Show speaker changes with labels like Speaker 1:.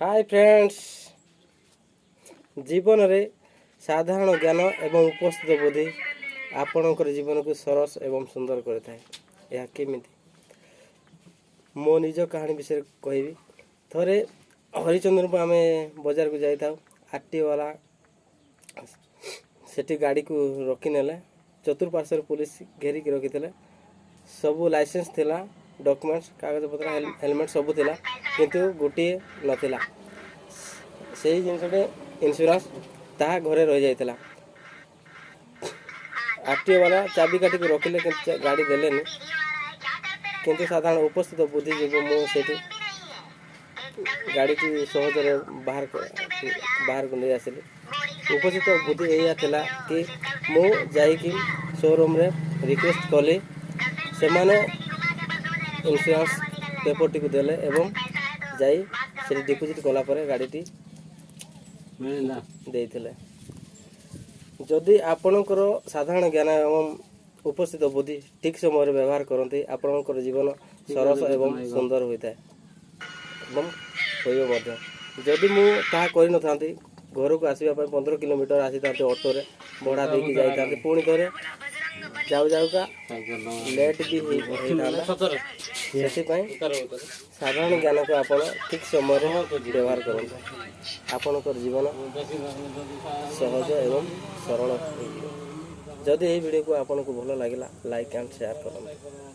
Speaker 1: Hi friends, जीवन रे साधारण ज्ञान एवं उपस्थित बुद्धि आपणकर जीवन को सरस एवं सुंदर करता है। यह केमिति मो निज कहानी विषय कहबी। थरे हरिचंद्र आम बजार को जाता आरटी वाला सेठी गाड़ी को रखिने चतुर्पार्श्वर पुलिस घेरिक रखी सबू लाइसेंस थिला, डॉक्यूमेंट्स कागज पत्र हेलमेट सबू थिला, किंतु गोटे नथिला से जिनसटे इंश्योरेंस ताहा घरे रही जाइतिला। आरटीओ वाला चाबी काटी को रखिले गाड़ी देलेनी, किंतु साधारण उपस्थित बुद्धिजीवी मुझे गाड़ी की सहजरे बाहर को नहीं आसिली। उपस्थित बुद्धि यही थिला कि मु जाइकी शोरूम रे रिक्वेस्ट कली से माने इंश्योरेंस पेपर टी को देले एवं जाई से डिपोजिट कला पर गाड़ी देइथिले। जदि आपणकर साधारण ज्ञान एवं उपस्थित बुद्धि ठीक समय व्यवहार करते आपणकर जीवन सरस एवं सुंदर होता है एवं होइबो। जदि मु ताहा करि न थांती घर को आसवा 15 किलोमीटर आसी था ऑटो रे भड़ा देकी जाई था, पुणी थे जाऊ जाऊ का लेट भी साधारण ज्ञान को आप ठीक समय व्यवहार करते आपणकर जीवन सहज एवं सरल। जदि यही वीडियो को आपको भल लगे लाइक एंड शेयर करें।